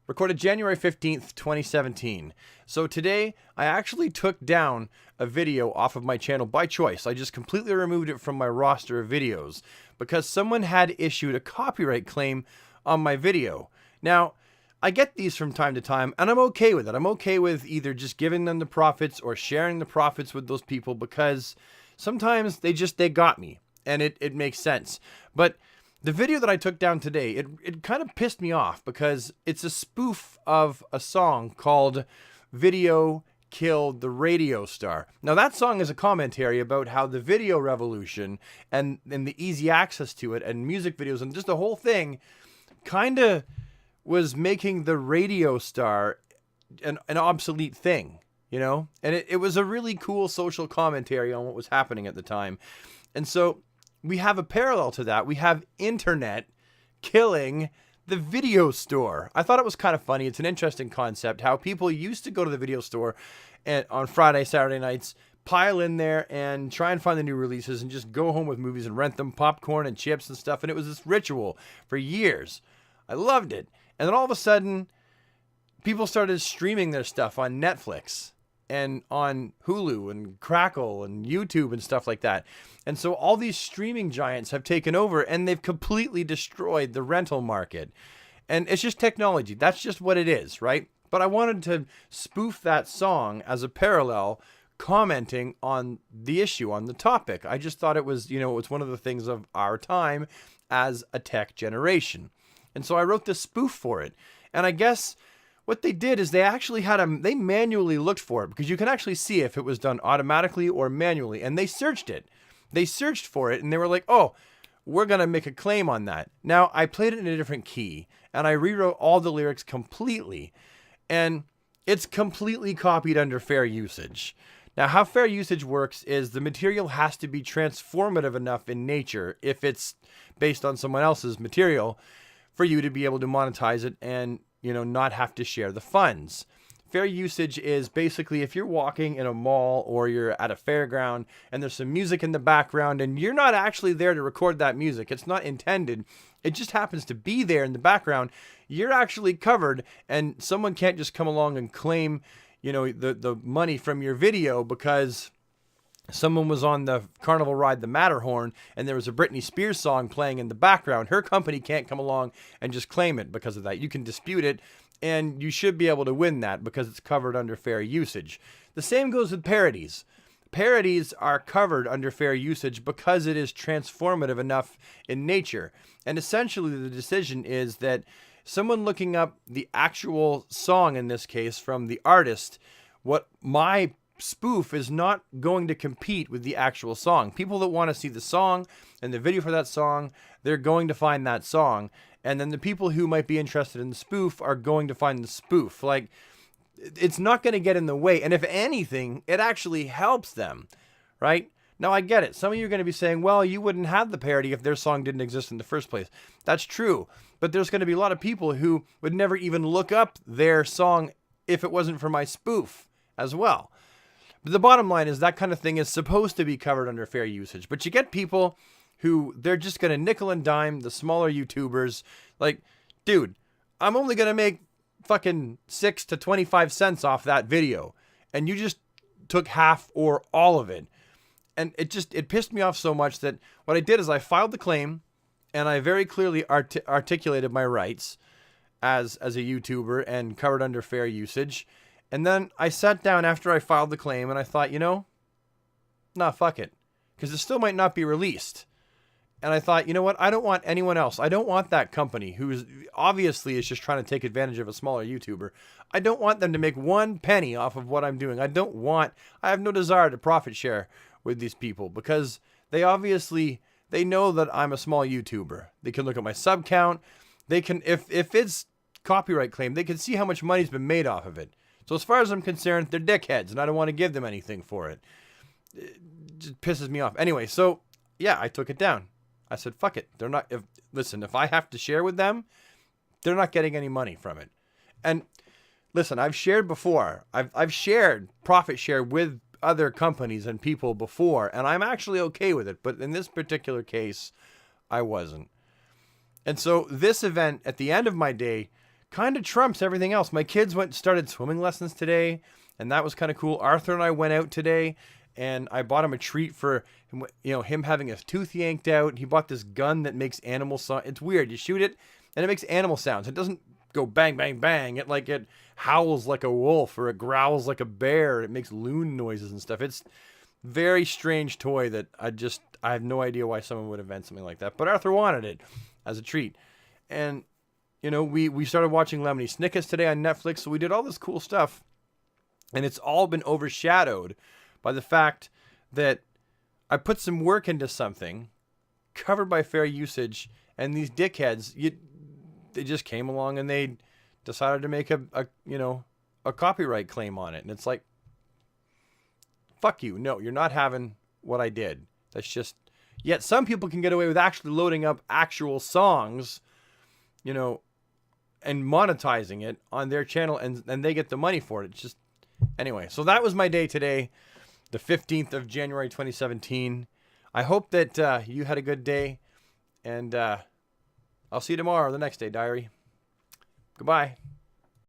Recorded January 15th, 2017. So today, I actually took down a video off of my channel by choice. I just completely removed it from my roster of videos because someone had issued a copyright claim on my video. Now, I get these from time to time, and I'm okay with it. I'm okay with either just giving them the profits or sharing the profits with those people because sometimes they got me, and it makes sense. But the video that I took down today, it kind of pissed me off because it's a spoof of a song called Video Killed the Radio Star. Now that song is a commentary about how the video revolution and the easy access to it and music videos and just the whole thing kind of was making the radio star an obsolete thing, you know? And it was a really cool social commentary on what was happening at the time. And so we have a parallel to that. We have internet killing the video store. I thought it was kind of funny. It's an interesting concept, how people used to go to the video store and on Friday, Saturday nights, pile in there and try and find the new releases and just go home with movies and rent them popcorn and chips and stuff. And it was this ritual for years. I loved it. And then all of a sudden, people started streaming their stuff on Netflix and on Hulu and Crackle and YouTube and stuff like that. And so all these streaming giants have taken over and they've completely destroyed the rental market. And it's just technology. That's just what it is, right? But I wanted to spoof that song as a parallel, commenting on the issue, on the topic. I just thought it was, you know, it was one of the things of our time as a tech generation. And so I wrote this spoof for it. And I guess what they did is they actually they manually looked for it because you can actually see if it was done automatically or manually. And they searched it. They searched for it and they were like, oh, we're going to make a claim on that. Now, I played it in a different key and I rewrote all the lyrics completely. And it's completely copied under fair usage. Now, how fair usage works is the material has to be transformative enough in nature if it's based on someone else's material for you to be able to monetize it and, you know, not have to share the funds. Fair usage is basically if you're walking in a mall or you're at a fairground and there's some music in the background and you're not actually there to record that music. It's not intended. It just happens to be there in the background. You're actually covered and someone can't just come along and claim, you know, the money from your video because someone was on the carnival ride, the Matterhorn, and there was a Britney Spears song playing in the background. Her company can't come along and just claim it because of that. You can dispute it, and you should be able to win that because it's covered under fair usage. The same goes with parodies. Parodies are covered under fair usage because it is transformative enough in nature. And essentially the decision is that someone looking up the actual song, in this case, from the artist, what my spoof is not going to compete with the actual song. People that want to see the song and the video for that song, they're going to find that song. And then the people who might be interested in the spoof are going to find the spoof. Like, it's not going to get in the way. And if anything, it actually helps them, right? Now, I get it. Some of you are going to be saying, well, you wouldn't have the parody if their song didn't exist in the first place. That's true. But there's going to be a lot of people who would never even look up their song if it wasn't for my spoof as well. But the bottom line is that kind of thing is supposed to be covered under fair usage. But you get people who they're just going to nickel and dime the smaller YouTubers. Like, dude, I'm only going to make fucking 6 to 25 cents off that video. And you just took half or all of it. And it pissed me off so much that what I did is I filed the claim and I very clearly articulated my rights as a YouTuber and covered under fair usage. And then I sat down after I filed the claim and I thought, you know, nah, fuck it. Because it still might not be released. And I thought, you know what? I don't want anyone else. I don't want that company who obviously is just trying to take advantage of a smaller YouTuber. I don't want them to make 1 penny off of what I'm doing. I have no desire to profit share with these people because they know that I'm a small YouTuber. They can look at my sub count. They can, if it's copyright claim, they can see how much money's been made off of it. So as far as I'm concerned, they're dickheads, and I don't want to give them anything for it. It just pisses me off. Anyway, so yeah, I took it down. I said, fuck it. If I have to share with them, they're not getting any money from it. And listen, I've shared before. I've shared profit share with other companies and people before, and I'm actually okay with it. But in this particular case, I wasn't. And so this event at the end of my day kind of trumps everything else. My kids started swimming lessons today, and that was kind of cool. Arthur and I went out today, and I bought him a treat for him, him having his tooth yanked out. He bought this gun that makes animal sound. It's weird. You shoot it, and it makes animal sounds. It doesn't go bang, bang, bang. It howls like a wolf, or it growls like a bear. It makes loon noises and stuff. It's very strange toy that I have no idea why someone would invent something like that. But Arthur wanted it as a treat. And, we started watching Lemony Snicket today on Netflix. So we did all this cool stuff. And it's all been overshadowed by the fact that I put some work into something covered by fair usage. And these dickheads, they just came along and they decided to make a copyright claim on it. And it's like, fuck you. No, you're not having what I did. That's just, yet some people can get away with actually loading up actual songs, and monetizing it on their channel, and they get the money for it. It's just, anyway. So that was my day today, the 15th of January, 2017. I hope that you had a good day, and I'll see you tomorrow, the next day, diary. Goodbye.